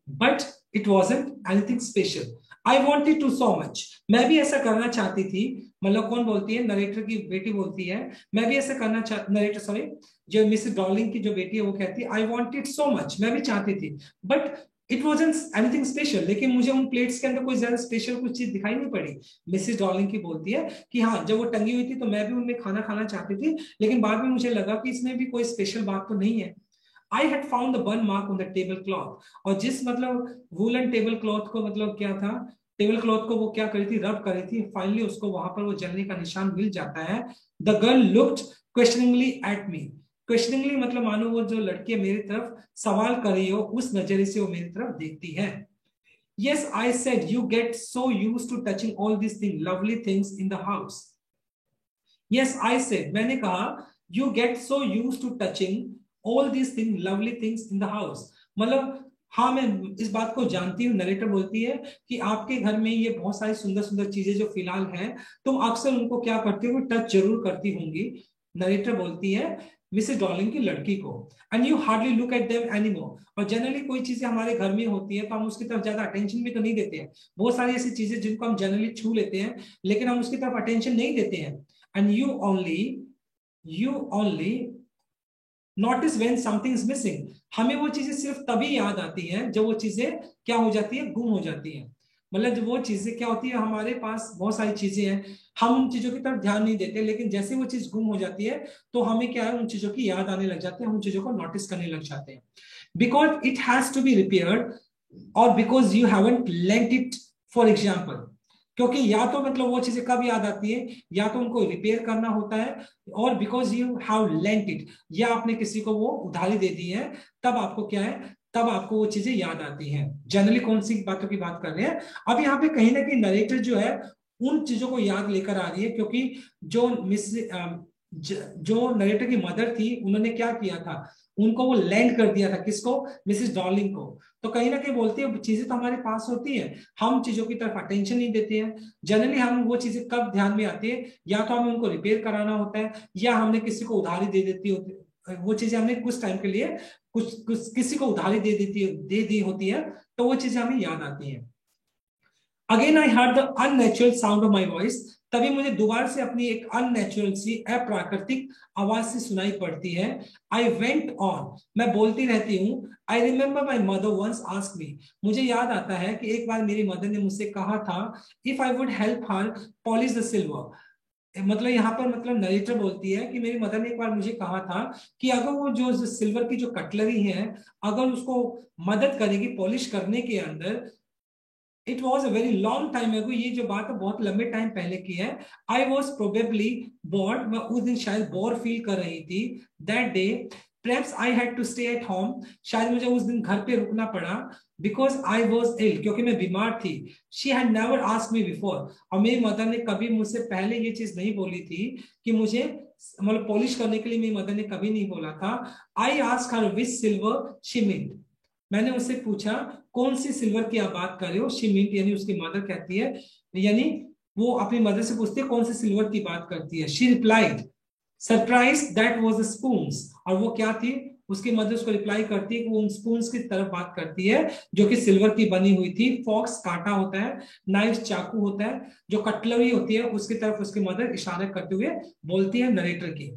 But it wasn't anything special. I wanted to so much. मैं भी ऐसा करना चाहती थी। मतलब कौन बोलती है? नरेटर की बेटी बोलती है, मैं भी ऐसा करना नरेटर सॉरी, जो मिसेस डॉर्लिंग की जो बेटी है वो कहती है, आई वांटेड सो मच, मैं भी चाहती थी, but it wasn't anything special, लेकिन मुझे उन प्लेट्स के अंदर कोई ज्यादा स्पेशल कुछ चीज दिखाई नहीं पड़ी। मिसेस डॉर्लिंग की बोलती है कि हाँ, जब वो टंगी हुई थी तो मैं भी उनमें खाना खाना चाहती थी, लेकिन बाद में मुझे लगा कि इसमें भी कोई स्पेशल बात तो नहीं है। I had found the burn mark on the table cloth. और जिस मतलब वूलन टेबल क्लॉथ को मतलब क्या था? टेबल क्लॉथ को वो क्या करी थी? रब करी थी। फाइनली उसको वहां पर वो जलने का निशान मिल जाता है। The girl looked questioningly at me. Questioningly मतलब मानो वो जो लड़की है मेरी तरफ सवाल कर रही हो, उस नजरिए से वो मेरी तरफ देखती है। Yes, I said, you get so used to touching all these things, lovely things in the house. Yes, I said, मैंने कहा, you get so used to touching all these things, lovely things in the house. मतलब हाँ, मैं इस बात को जानती हूँ, नरेटर बोलती है, कि आपके घर में ये बहुत सारी सुंदर सुंदर चीजें जो फिलहाल हैं, तुम अक्सर उनको क्या करती हो? टच जरूर करती होंगी। नरेटर बोलती है मिसेस डॉर्लिंग की लड़की को। And you hardly look at them anymore. और जनरली कोई चीजें हमारे घर में होती है तो हम उसकी तरफ ज्यादा अटेंशन भी तो नहीं देते हैं। बहुत सारी ऐसी चीजें जिनको हम जनरली छू लेते हैं, लेकिन हम उसकी तरफ अटेंशन नहीं देते हैं। And you only notice when something is missing. हमें वो चीजें सिर्फ तभी याद आती हैं जब वो चीजें क्या हो जाती है? गुम हो जाती हैं। मतलब जब वो चीजें क्या होती है, हमारे पास बहुत सारी चीजें हैं, हम उन चीजों की तरफ ध्यान नहीं देते, लेकिन जैसे वो चीज गुम हो जाती है तो हमें क्या है? उन चीजों की याद आने लग जाती है, हम उन चीजों को नोटिस करने लग जाते हैं। Because it has to be repaired, और because you haven't lent it, for example. क्योंकि या तो मतलब वो चीजें कब याद आती है? या तो उनको रिपेयर करना होता है, और because you have lent it, या आपने किसी को वो उधारी दे दी है, तब आपको क्या है? तब आपको वो चीजें याद आती हैं। जनरली कौन सी बातों की बात कर रहे हैं? अब यहाँ पे कहीं ना कहीं नरेटर जो है उन चीजों को याद लेकर आ रही है, क्योंकि जो जो नरेटर की मदर थी, उन्होंने क्या किया था? उनको वो लैंड कर दिया था। किसको? मिसेस डॉर्लिंग को। तो कहीं ना कहीं बोलती है चीजें तो हमारे पास होती है, हम चीजों की तरफ अटेंशन नहीं देते हैं। जनरली हम वो चीजें कब ध्यान में आती है? या तो हमें उनको रिपेयर कराना होता है, या हमने किसी को उधारी दे देती होती, वो चीजें हमने कुछ टाइम के लिए कुछ किसी को उधारी दे दी होती है, तो वो चीजें हमें याद आती हैं। Again I heard the unnatural sound of my voice. तभी मुझे दोबारा से अपनी एक अननेचुरल सी, अप्राकृतिक आवाज से सुनाई पड़ती है। आई वेंट ऑन, मैं बोलती रहती हूँ। I remember my mother once ask me, मुझे याद आता है कि एक बार मेरी मदर ने मुझसे कहा था, if I would help her polish the silver. मतलब यहाँ पर मतलब नरेटर बोलती है कि मेरी मदर ने एक बार मुझे कहा था कि अगर वो जो सिल्वर की जो कटलरी है, अगर उसको मदद करेगी पॉलिश करने के अंदर, it was a very long time एगो, ये जो बात है बहुत लंबे टाइम पहले की है। आई वॉज प्रोबेबली बोर्ड, मैं उस दिन शायद बोर फील कर रही थी। That day perhaps I had to stay at home, शायद मुझे उस दिन घर पे रुकना पड़ा, because I was ill, क्योंकि मैं बीमार थी। She had never asked me before, और मेरी मदर ने कभी मुझसे पहले ये चीज नहीं बोली थी कि मुझे मतलब पॉलिश करने के लिए मेरी मदर ने कभी नहीं बोला था। I asked her which silver she meant, मैंने उससे पूछा कौन सी सिल्वर की आप बात कर रहे हो। शी मीट यानी उसकी मदर कहती है, यानी वो अपनी मदर से पूछती है कौन सी सिल्वर की बात करती है। She replied surprise that was the spoons, और वो क्या थी, उसकी मदर उसको रिप्लाई करती है कि वो उन स्पून्स की तरफ बात करती है जो कि सिल्वर की बनी हुई थी। फॉक्स कांटा होता है, नाइफ चाकू होता है, जो कटलरी होती है उसकी तरफ उसकी मदर इशारा करते हुए बोलती है नरेटर की।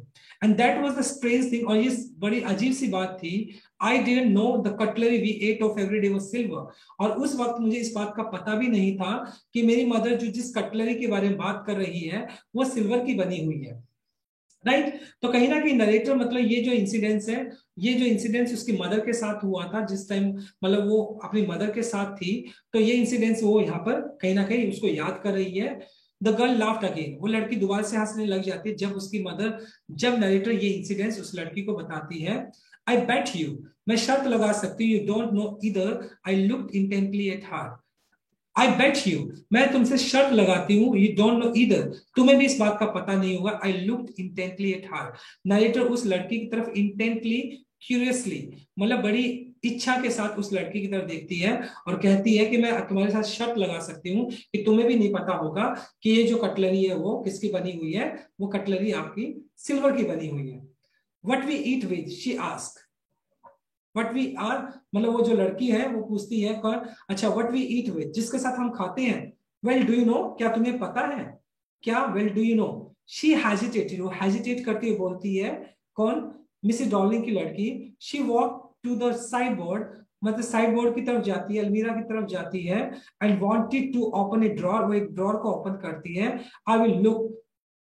And that was the strange thing, और ये बड़ी अजीब सी बात थी। I didn't know the cutlery we ate off every day was silver, और उस वक्त मुझे इस बात का पता भी नहीं था कि मेरी मदर जो जिस कटलरी के बारे में बात कर रही है वो सिल्वर की बनी हुई है। राइट, तो कहीं ना कहीं नरेटर मतलब ये जो इंसिडेंस है, ये जो इंसिडेंस उसकी मदर के साथ हुआ था जिस टाइम मतलब वो अपनी मदर के साथ थी, तो ये इंसिडेंस वो यहाँ पर कहीं ना कहीं उसको याद कर रही है। द गर्ल लाफ्ड अगेन, वो लड़की दोबारा से हंसने लग जाती है जब उसकी मदर, जब नरेटर ये इंसिडेंस उस लड़की को बताती है। आई बेट यू, मैं शर्त लगा सकती हूँ, you don't know either, I looked intently at her. I bet you, मैं तुमसे शर्त लगाती हूँ, यू डोंट नो ईदर, तुम्हें भी इस बात का पता नहीं होगा। I looked intently at her, narrator उस लड़की की तरफ इंटेंटली, क्यूरियसली, मतलब बड़ी इच्छा के साथ उस लड़की की तरफ देखती है और कहती है कि मैं तुम्हारे साथ शर्त लगा सकती हूँ कि तुम्हें भी नहीं पता होगा कि ये जो कटलरी है वो किसकी बनी हुई है, वो कटलरी आपकी सिल्वर की बनी हुई है। What we eat with, she ask, what we are, मतलब वो जो लड़की है वो पूछती है कौन, अच्छा वट वी ईट विद, जिसके साथ हम खाते हैं। वेल डू यू नो, क्या तुम्हें पता है, क्या, well do you know. She hesitated, वो हेजिटेट करती हुई बोलती है, कौन, मिसेस डॉर्लिंग की लड़की। She walk to the sideboard, मतलब साइड बोर्ड की तरफ जाती है, अलमीरा की तरफ जाती है। And wanted to open a drawer, वो एक ड्रॉर को ओपन करती है। I will look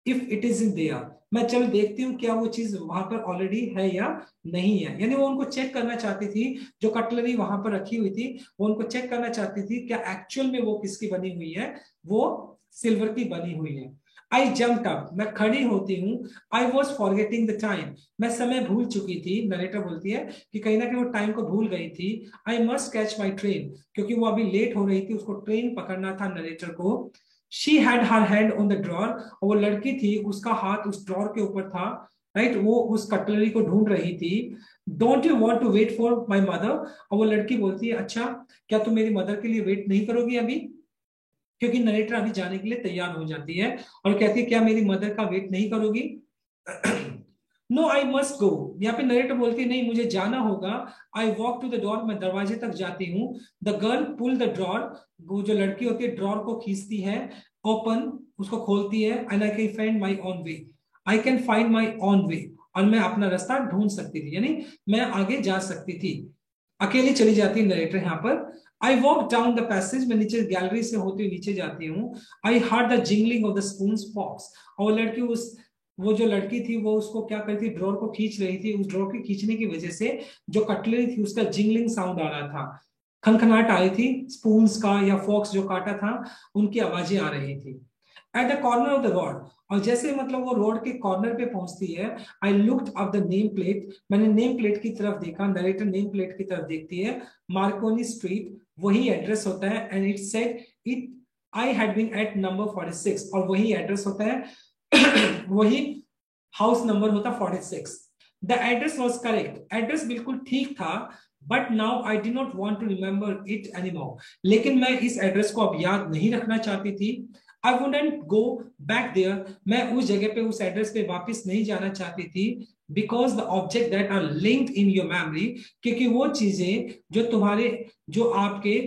if it is in there, मैं चल देखती हूँ क्या वो चीज वहां पर ऑलरेडी है या नहीं है। यानी वो उनको चेक करना चाहती थी, जो कटलरी वहां पर रखी हुई थी वो उनको चेक करना चाहती थी क्या एक्चुअल में वो किसकी बनी हुई है, वो सिल्वर की बनी हुई है। आई जम्प्ड अप, मैं खड़ी होती हूँ। I was forgetting the time, मैं समय भूल चुकी थी। नरेटर बोलती है कि कहीं ना कहीं वो टाइम को भूल गई थी। I must catch my train, क्योंकि वो अभी लेट हो रही थी, उसको ट्रेन पकड़ना था नरेटर को। She had her hand on the drawer, और वो लड़की थी उसका हाथ उस ड्रॉर के ऊपर था। राइट, वो उस कटलरी को ढूंढ रही थी। Don't you want to wait for my mother, और वो लड़की बोलती है अच्छा क्या तुम मेरी मदर के लिए वेट नहीं करोगी अभी, क्योंकि नरेटर अभी जाने के लिए तैयार हो जाती है और कहती है क्या मेरी मदर का वेट नहीं करोगी। नो आई मस्ट गो, यहाँ पे नरेटर बोलती है नहीं मुझे जाना होगा। I walk to the door, मैं दरवाजे तक जाती हूँ। The girl pull the drawer, वो जो लड़की होती है ड्रॉर को खींचती है, ओपन, उसको खोलती है। And I can find my own way, I can find my own way, और मैं अपना रास्ता ढूंढ सकती थी, यानी मैं आगे जा सकती थी। अकेली चली जाती है नरेटर यहाँ पर। I walk down the passage, मैं नीचे गैलरी से होती हुई नीचे जाती हूँ। I heard the jingling of the spoons forks, और लड़की उस, वो जो लड़की थी वो उसको क्या करती थी, ड्रॉर को खींच रही थी। उस ड्रॉर के खींचने की वजह से जो कटलरी थी उसका जिंगलिंग साउंड आ रहा था, खनखनाट आ रही थी, स्पून्स का या फॉक्स जो काटा था उनकी आवाजें आ रही थी। At the corner of the road, और जैसे मतलब वो रोड के कॉर्नर पे पहुंचती है, I looked up the name plate, मैंने नेम प्लेट की तरफ देखा, नरेटर नेम प्लेट की तरफ देखती है, मार्कोनी स्ट्रीट, वही एड्रेस होता है। And it said it, I had been at number 46, और वही एड्रेस होता है, वही हाउस नंबर होता 46। The address was correct, address बिल्कुल ठीक था। But now I did not want to remember it anymore, लेकिन मैं इस एड्रेस को अब याद नहीं रखना चाहती थी। I wouldn't go back there, मैं उस जगह पे उस एड्रेस पे वापस नहीं जाना चाहती थी। Because the object that are linked in your memory, क्योंकि वो चीजें जो तुम्हारे, जो आपके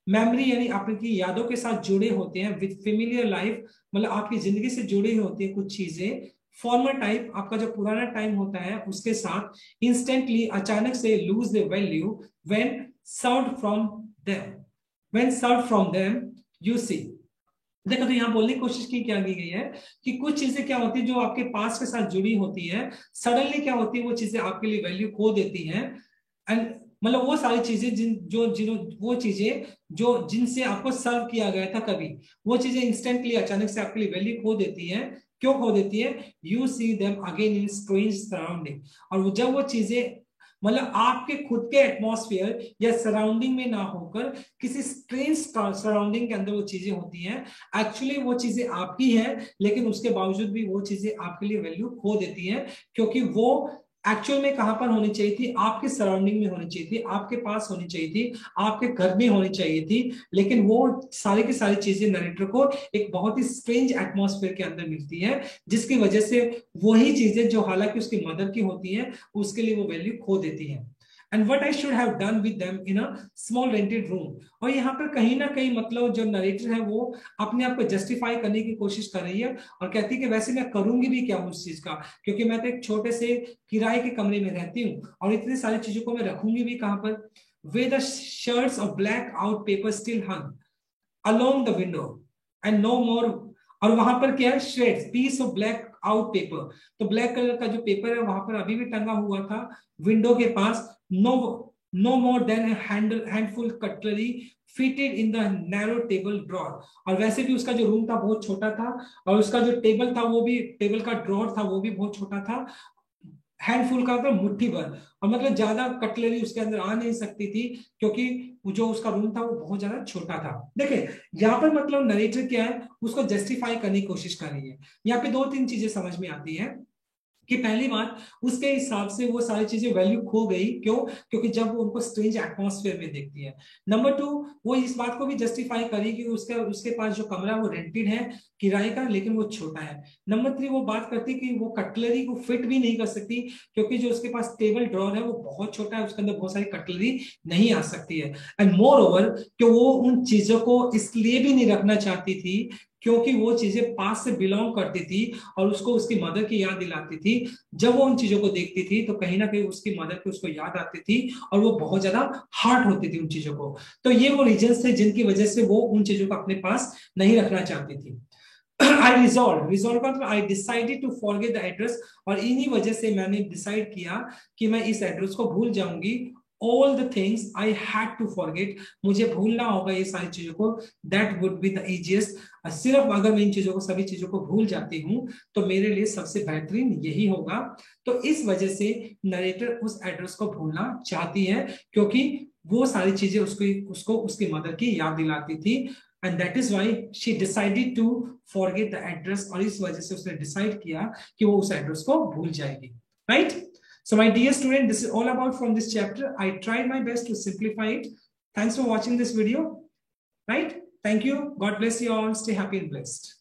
मेमोरी यानी आपकी यादों के साथ जुड़े होते हैं, विद फेमिलियर लाइफ, मतलब आपकी जिंदगी से जुड़ी होती है कुछ चीजें। फॉर्मर टाइप, आपका जो पुराना टाइम होता है उसके साथ इंस्टेंटली, अचानक से lose the value when served from them, when served from them you see. देखो, तो यहाँ बोलने की कोशिश की क्या की गई है कि कुछ चीजें क्या होती है जो आपके पास के साथ जुड़ी होती है, सडनली क्या होती है वो चीजें आपके लिए वैल्यू खो देती हैं। एंड मतलब वो सारी चीजें वो चीजें जो जिनसे आपको सर्व किया गया था कभी, वो चीजें इंस्टेंटली अचानक से आपके लिए वैल्यू खो देती है। क्यों खो देती है? You see them again in strange surrounding. और जब वो चीजें मतलब आपके खुद के एटमॉस्फेयर या सराउंडिंग में ना होकर किसी स्ट्रेंज सराउंडिंग के अंदर वो चीजें होती हैं, एक्चुअली वो चीजें आपकी हैं, लेकिन उसके बावजूद भी वो चीजें आपके लिए वैल्यू खो देती हैं, क्योंकि वो एक्चुअल में कहां पर होनी चाहिए थी? आपके सराउंडिंग में होनी चाहिए थी, आपके पास होनी चाहिए थी, आपके घर में होनी चाहिए थी। लेकिन वो सारी की सारी चीजें नरेटर को एक बहुत ही स्ट्रेंज एटमॉस्फेयर के अंदर मिलती है, जिसकी वजह से वही चीजें जो हालांकि उसकी मदर की होती हैं, उसके लिए वो वैल्यू खो देती है। And what I should have done with them in a small rented room. और यहाँ पर कहीं ना कहीं मतलब जो नरेटर है वो अपने आप को जस्टिफाई करने की कोशिश कर रही है और कहती है कि वैसे मैं करूंगी भी क्या उस चीज का, क्योंकि मैं तो एक छोटे से किराए के कमरे में रहती हूँ और इतनी सारी चीजों को मैं रखूंगी भी कहां पर? Way the shirts of black out paper still hung along the window and no more। और वहां पर क्या है? Shreds, piece of black out paper. तो ब्लैक कलर का जो पेपर है वहां पर अभी भी टंगा हुआ था विंडो के पास। No no more than handful cutlery fitted in the narrow table drawer. और वैसे भी उसका जो रूम था बहुत छोटा था, और उसका जो टेबल था वो भी, टेबल का ड्रॉर था वो भी बहुत छोटा था। हैंडफुल का मतलब मुट्ठी भर, और मतलब ज्यादा कटलरी उसके अंदर आ नहीं सकती थी, क्योंकि जो उसका रूम था वो बहुत ज्यादा छोटा था। देखिए यहाँ पर मतलब नरेटर क्या है, उसको जस्टिफाई करने की कोशिश कर रही है। यहाँ पे दो तीन चीजें समझ में आती है कि पहली बात, उसके हिसाब से वो सारी चीजें वैल्यू खो गई। क्यों? क्योंकि जब वो उनको स्ट्रेंज एटमॉस्फेयर में देखती है। नंबर टू, वो इस बात को भी जस्टिफाई करी कि उसके पास जो कमरा वो रेंटेड है, किराए का, लेकिन वो छोटा है। नंबर थ्री, वो बात करती कि वो कटलरी को फिट भी नहीं कर सकती, क्योंकि जो उसके पास टेबल ड्रॉर है वो बहुत छोटा है, उसके अंदर बहुत सारी कटलरी नहीं आ सकती है। एंड मोर ओवर कि वो उन चीजों को इसलिए भी नहीं रखना चाहती थी क्योंकि वो चीजें पास से बिलोंग करती थी और उसको उसकी मदर की याद दिलाती थी। जब वो उन चीजों को देखती थी तो कहीं ना कहीं उसकी मदर की उसको याद आती थी और वो बहुत ज्यादा हार्ट होती थी उन चीजों को। तो ये वो रीजंस थे जिनकी वजह से वो उन चीजों को अपने पास नहीं रखना चाहती थी। आई रिजॉल्व का मतलब I decided to forget the address. और इन्हीं वजह से मैंने डिसाइड किया कि मैं इस एड्रेस को भूल जाऊंगी। All the things I had to forget, मुझे भूलना होगा ये सारी चीजों को। That would be the easiest. सिर्फ अगर मैं इन चीजों को, सभी चीजों को भूल जाती हूँ तो मेरे लिए सबसे बेहतरीन यही होगा। तो इस वजह से नरेटर उस एड्रेस को भूलना चाहती है, क्योंकि वो सारी चीजें उसको उसकी मदर की याद दिलाती थी। And that is why she decided to forget the address. और इस वजह से उसने डिसाइड किया कि वो उस एड्रेस को भूल जाएगी। Right? So my dear student, this is all about from this chapter. I tried my best to simplify it. Thanks for watching this video. Right? Thank you. God bless you all. Stay happy and blessed.